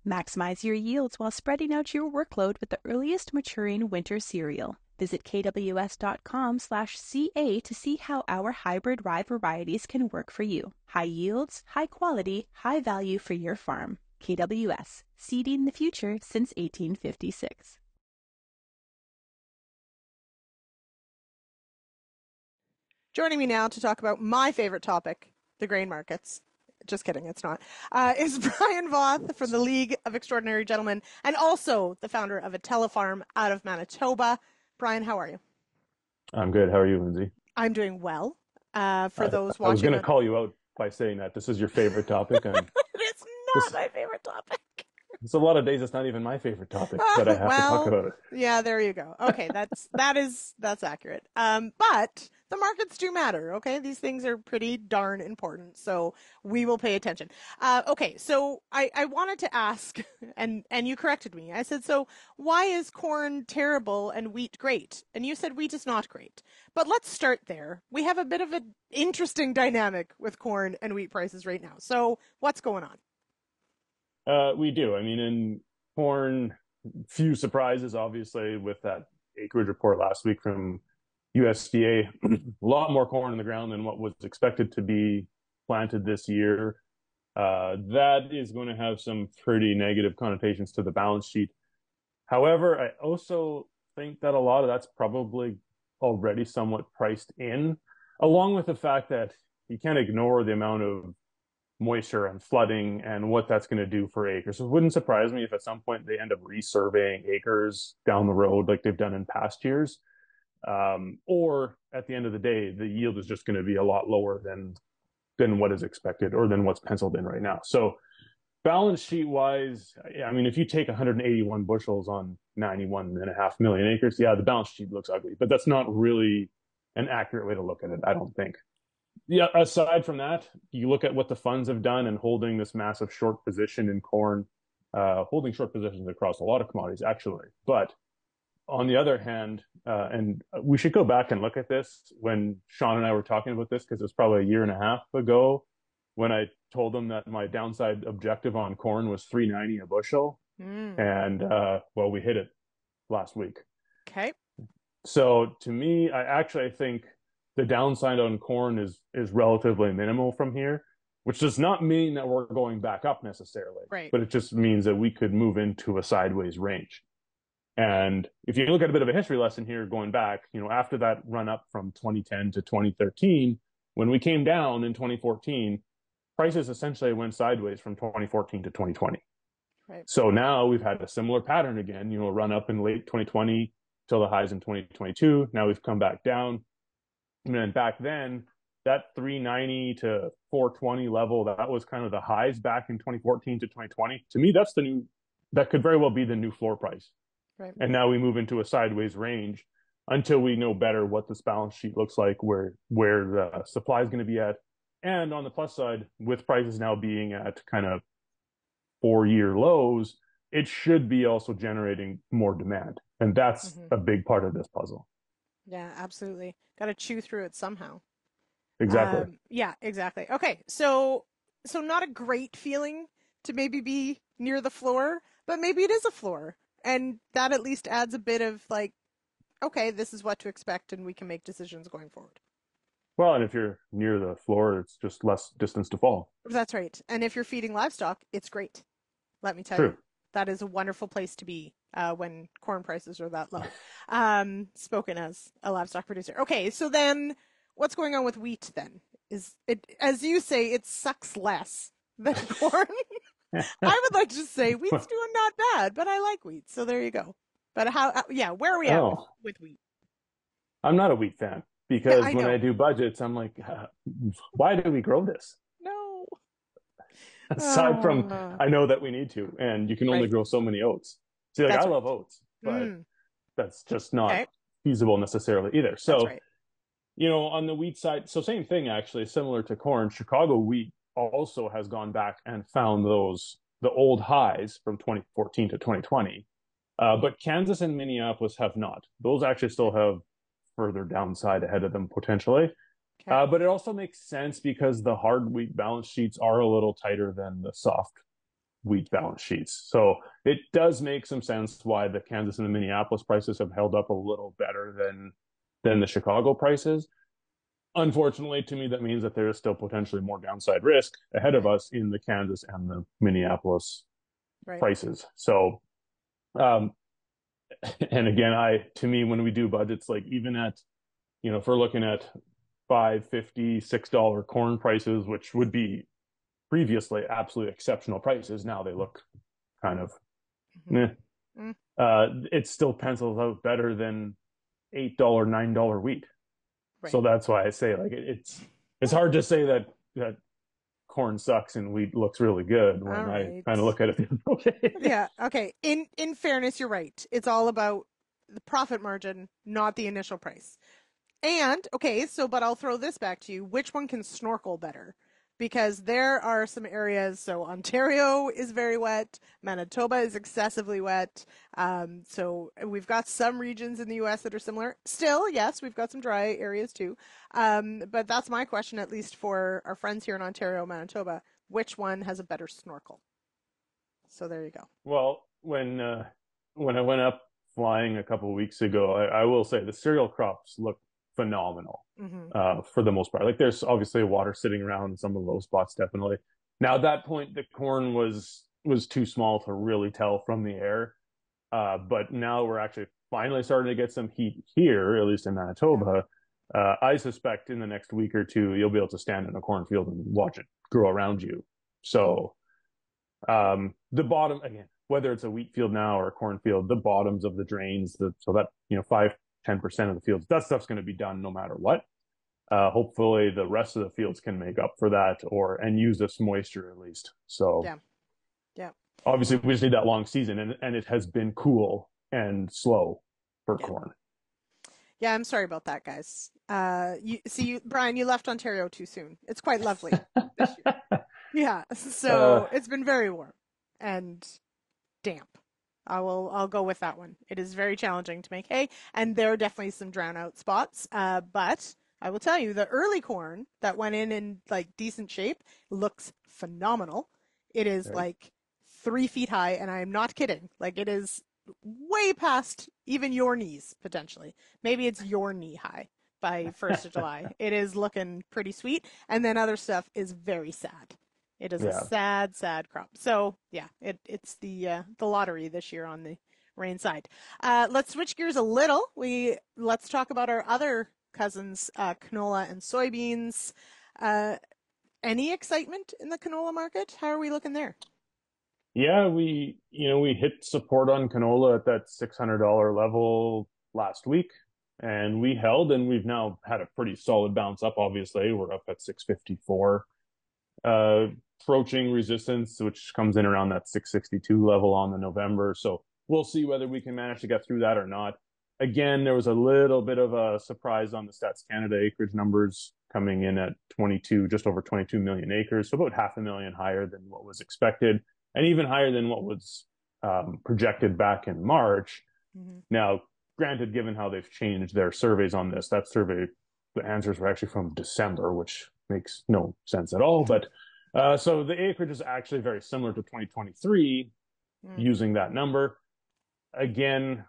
Maximize your yields while spreading out your workload with the earliest maturing winter cereal. Visit kws.com/CA to see how our hybrid rye varieties can work for you. High yields, high quality, high value for your farm. KWS, seeding the future since 1856. Joining me now to talk about my favorite topic, the grain markets. Just kidding, it's not. Is Brian Voth from the League of Extraordinary Gentlemen and also the founder of IntelliFarm out of Manitoba. Brian, how are you? I'm good. How are you, Lindsay? I'm doing well. For I, those I was watching going to on... call you out by saying that this is your favorite topic, and It's not this my favorite topic. it's a lot of days. It's not even my favorite topic, but I have to talk Well, about it. yeah, there you go. Okay, that's accurate. But the markets do matter. Okay, these things are pretty darn important, so we will pay attention. Okay, so I wanted to ask, and you corrected me. I said, so why is corn terrible and wheat great? And you said wheat is not great. But let's start there. We have a bit of an interesting dynamic with corn and wheat prices right now. So what's going on? We do. I mean, in corn, few surprises, obviously, with that acreage report last week from USDA. A lot more corn in the ground than what was expected to be planted this year. That is going to have some pretty negative connotations to the balance sheet. However, I also think that a lot of that's probably already somewhat priced in, along with the fact that you can't ignore the amount of moisture and flooding and what that's going to do for acres. So it wouldn't surprise me if at some point they end up resurveying acres down the road like they've done in past years. Or at the end of the day, the yield is just going to be a lot lower than what is expected or than what's penciled in right now. So balance sheet wise, I mean, if you take 181 bushels on 91.5 million acres, yeah, the balance sheet looks ugly, but that's not really an accurate way to look at it, I don't think. Yeah, aside from that, you look at what the funds have done and holding this massive short position in corn, holding short positions across a lot of commodities, actually. But on the other hand, and we should go back and look at this when Sean and I were talking about this, because it was probably a year and a half ago when I told him that my downside objective on corn was 390 a bushel. And well, we hit it last week. Okay. So to me, I think the downside on corn is relatively minimal from here, which does not mean that we're going back up necessarily. Right. But it just means that we could move into a sideways range. And if you look at a bit of a history lesson here going back, after that run up from 2010 to 2013, when we came down in 2014, prices essentially went sideways from 2014 to 2020. Right. So now we've had a similar pattern again, a run up in late 2020 till the highs in 2022. Now we've come back down. And then back then, that 390 to 420 level, that was kind of the highs back in 2014 to 2020. To me, that could very well be the new floor price. Right. And now we move into a sideways range until we know better what this balance sheet looks like, where the supply is going to be at. And on the plus side, with prices now being at kind of 4-year lows, it should be also generating more demand. And that's a big part of this puzzle. Yeah, absolutely. Got to chew through it somehow. Exactly. Yeah, exactly. Okay, so not a great feeling to maybe be near the floor, but maybe it is a floor. And that at least adds a bit of like, okay, this is what to expect and we can make decisions going forward. Well, and if you're near the floor, it's just less distance to fall. That's right. And if you're feeding livestock, it's great. Let me tell True. you, that is a wonderful place to be when corn prices are that low. Spoken as a livestock producer. Okay, so then what's going on with wheat then? Is it, as you say, it sucks less than corn? I would like to say wheat's doing not bad, but I like wheat, so there you go. But where are we at with wheat? I'm not a wheat fan because I when know. I do budgets, I'm like, why do we grow this? No. Aside from, I know that we need to, and you can only grow so many oats. See, like That's I right. love oats, but that's just not feasible necessarily either. So, That's right. On the wheat side, so same thing actually, similar to corn, Chicago wheat also has gone back and found the old highs from 2014 to 2020. But Kansas and Minneapolis have not. Those actually still have further downside ahead of them potentially. Okay. But it also makes sense because the hard wheat balance sheets are a little tighter than the soft wheat balance sheets. So it does make some sense why the Kansas and the Minneapolis prices have held up a little better than the Chicago prices. Unfortunately, to me, that means that there is still potentially more downside risk ahead of us in the Kansas and the Minneapolis prices. So, and again, to me, when we do budgets, like even at, if we're looking at $5.50, $6 corn prices, which would be previously absolutely exceptional prices, now they look kind of, it still pencils out better than $8, $9 wheat. Right. So that's why I say, like, it's hard to say that corn sucks and wheat looks really good when I kind of look at it the other way. Yeah. Okay. In fairness, you're right. It's all about the profit margin, not the initial price. And okay, but I'll throw this back to you. Which one can snorkel better? Because there are some areas, so Ontario is very wet, Manitoba is excessively wet, so we've got some regions in the U.S. that are similar. Still, yes, we've got some dry areas too, but that's my question, at least for our friends here in Ontario, Manitoba, which one has a better snorkel? So there you go. Well, when I went up flying a couple of weeks ago, I will say the cereal crops look phenomenal. For the most part. Like there's obviously water sitting around in some of the low spots, definitely. Now at that point, the corn was too small to really tell from the air. But now we're actually finally starting to get some heat here, at least in Manitoba. I suspect in the next week or two, you'll be able to stand in a cornfield and watch it grow around you. So the bottom, again, whether it's a wheat field now or a cornfield, the bottoms of the drains, so that 5-10% of the fields, that stuff's going to be done no matter what. Hopefully the rest of the fields can make up for that and use this moisture at least. So yeah. Obviously we just need that long season, and it has been cool and slow for corn. Yeah, I'm sorry about that, guys. Brian, you left Ontario too soon. It's quite lovely this year. Yeah, so it's been very warm and damp. I'll go with that one. It is very challenging to make hay, and there are definitely some drown out spots. But I will tell you, the early corn that went in like decent shape looks phenomenal. It is like 3 feet high, and I'm not kidding. Like it is way past even your knees potentially. Maybe it's your knee high by 1st of July. It is looking pretty sweet, and then other stuff is very sad. It is a sad, sad crop. So yeah, it's the lottery this year on the rain side. Let's switch gears a little. Let's talk about our other cousins, canola and soybeans. Any excitement in the canola market? How are we looking there? Yeah, we hit support on canola at that $600 level last week, and we held, and we've now had a pretty solid bounce up. Obviously, we're up at 654. Approaching resistance, which comes in around that 662 level on the November. So we'll see whether we can manage to get through that or not. Again, there was a little bit of a surprise on the Stats Canada acreage numbers coming in at just over 22 million acres. So about 500,000 higher than what was expected, and even higher than what was projected back in March. Now, granted, given how they've changed their surveys on this, that survey, the answers were actually from December, which makes no sense at all. But so the acreage is actually very similar to 2023 using that number. Again,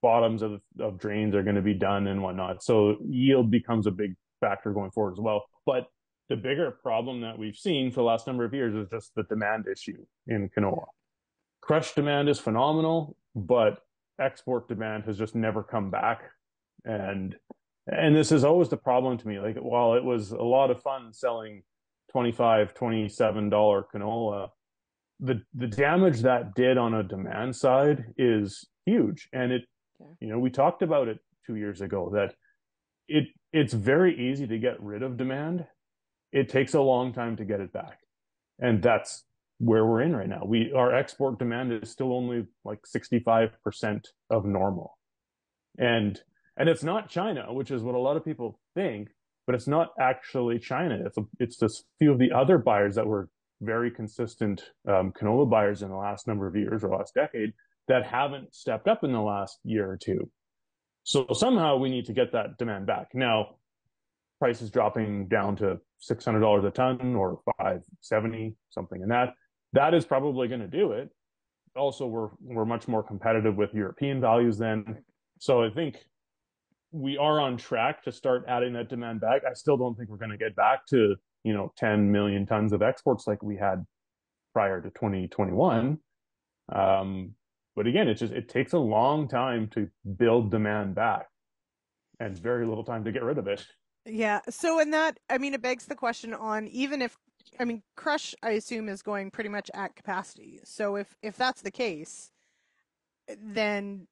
bottoms of drains are going to be done and whatnot. So yield becomes a big factor going forward as well. But the bigger problem that we've seen for the last number of years is just the demand issue in canola. Crush demand is phenomenal, but export demand has just never come back. And this is always the problem to me. Like, while it was a lot of fun selling $25, $27 canola, the damage that did on a demand side is huge. And we talked about it 2 years ago that it's very easy to get rid of demand. It takes a long time to get it back. And that's where we're in right now. Our export demand is still only like 65% of normal. And it's not China, which is what a lot of people think, but it's not actually China. It's just few of the other buyers that were very consistent canola buyers in the last number of years or last decade that haven't stepped up in the last year or two. So somehow we need to get that demand back. Now, prices dropping down to $600 a ton or $570, something in that. that is probably going to do it. Also, we're much more competitive with European values then. So I think we are on track to start adding that demand back. I still don't think we're going to get back to, 10 million tons of exports like we had prior to 2021. But again, it takes a long time to build demand back and very little time to get rid of it. Yeah. So in that, I mean, it begs the question on even if, I mean, crush, I assume, is going pretty much at capacity. So if that's the case, then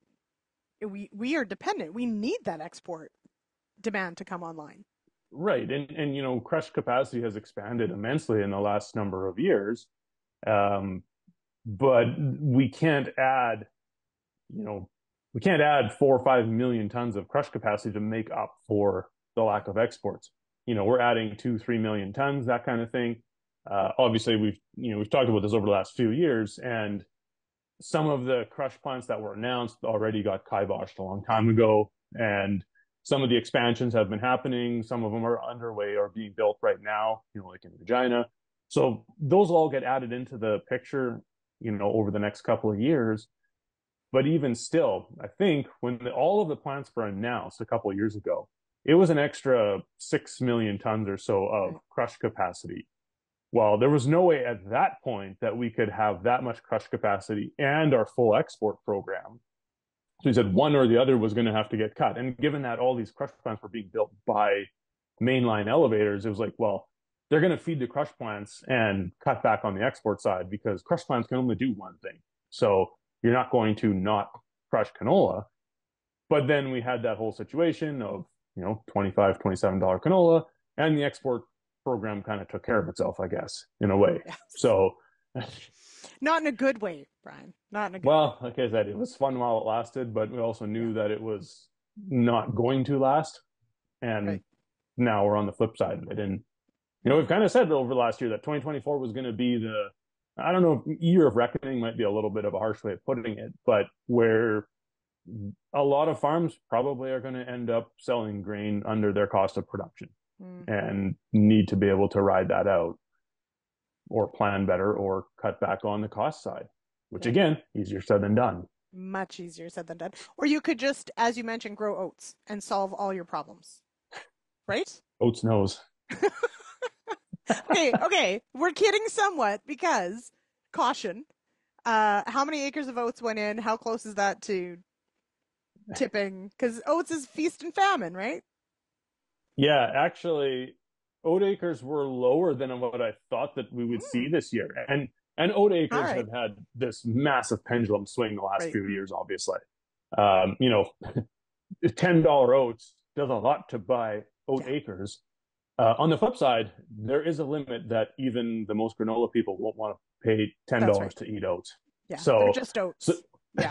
we are dependent. We need that export demand to come online. Right. And crush capacity has expanded immensely in the last number of years. But we can't add, we can't add 4 or 5 million tons of crush capacity to make up for the lack of exports. We're adding 2, 3 million tons, that kind of thing. Obviously, we've talked about this over the last few years, and some of the crush plants that were announced already got kiboshed a long time ago, and some of the expansions have been happening. Some of them are underway or being built right now, like in Regina. So those all get added into the picture, over the next couple of years. But even still, I think when all of the plants were announced a couple of years ago, it was an extra 6 million tons or so of crush capacity. Well, there was no way at that point that we could have that much crush capacity and our full export program. So he said one or the other was going to have to get cut. And given that all these crush plants were being built by mainline elevators, it was like, well, they're going to feed the crush plants and cut back on the export side because crush plants can only do one thing. So you're not going to not crush canola. But then we had that whole situation of, $25, $27 canola, and the export program kind of took care of itself, I guess, in a way. Yes. So not in a good way, Brian. Not in a good well, like I said, it was fun while it lasted, but we also knew that it was not going to last. And now we're on the flip side of it. And, we've kind of said over the last year that 2024 was going to be I don't know, year of reckoning might be a little bit of a harsh way of putting it, but where a lot of farms probably are going to end up selling grain under their cost of production and need to be able to ride that out or plan better or cut back on the cost side, which again, easier said than done. Much easier said than done. Or you could just, as you mentioned, grow oats and solve all your problems. Right? Oats knows. Okay. We're kidding somewhat because, caution, how many acres of oats went in? How close is that to tipping? Because oats is feast and famine, right? Yeah, actually, oat acres were lower than what I thought that we would see this year. And oat acres have had this massive pendulum swing the last few years, obviously. $10 oats does a lot to buy oat acres. On the flip side, there is a limit that even the most granola people won't want to pay $10 to eat oats. Yeah, so they're just oats.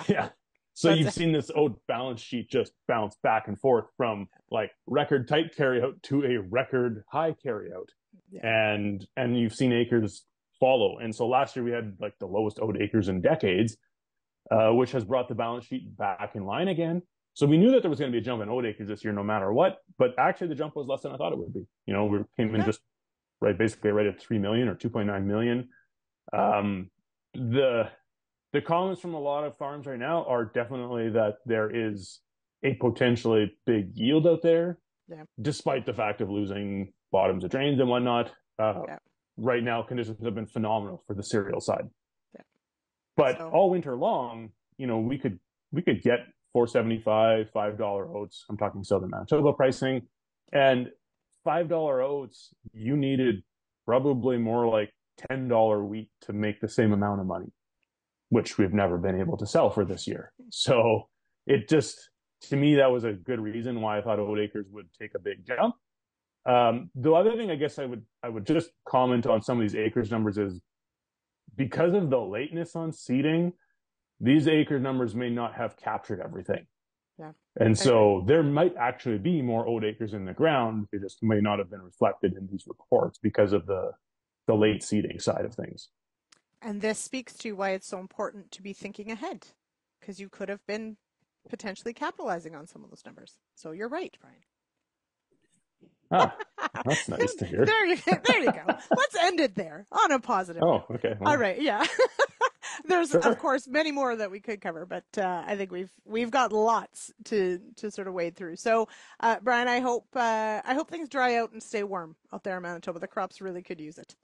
Yeah. So you've seen this oat balance sheet just bounce back and forth from like record tight carryout to a record high carryout. And you've seen acres follow. And so last year we had like the lowest oat acres in decades, which has brought the balance sheet back in line again. So we knew that there was going to be a jump in oat acres this year, no matter what. But actually, the jump was less than I thought it would be. We came in just basically right at 3 million or 2.9 million. The comments from a lot of farms right now are definitely that there is a potentially big yield out there, despite the fact of losing bottoms of drains and whatnot. Right now, conditions have been phenomenal for the cereal side. But all winter long, we could get $4.75, $5 oats. I'm talking Southern Manitoba pricing. And $5 oats, you needed probably more like $10 wheat to make the same amount of money, which we've never been able to sell for this year. So it just, to me, that was a good reason why I thought oat acres would take a big jump. The other thing I guess I would just comment on some of these acres numbers is because of the lateness on seeding, these acre numbers may not have captured everything. And so there might actually be more oat acres in the ground. They just may not have been reflected in these reports because of the late seeding side of things. And this speaks to why it's so important to be thinking ahead, because you could have been potentially capitalizing on some of those numbers. So you're right, Brian. That's nice to hear. There you go. Let's end it there on a positive Oh, note. okay. All right, yeah. There's Sure. of course many more that we could cover, but I think we've got lots to sort of wade through. So, Brian, I hope things dry out and stay warm out there in Manitoba. The crops really could use it.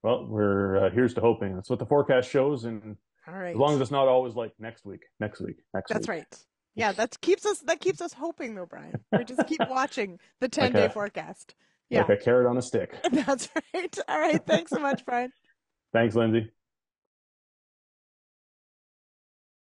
Well, we're here's to hoping. That's what the forecast shows, and All as right. long as it's not always like next week, next week, next That's week. right. Yeah, that keeps us hoping though, Brian. We just keep watching the 10-day forecast. Yeah. Like a carrot on a stick. That's right. All right. Thanks so much, Brian. Thanks, Lindsay.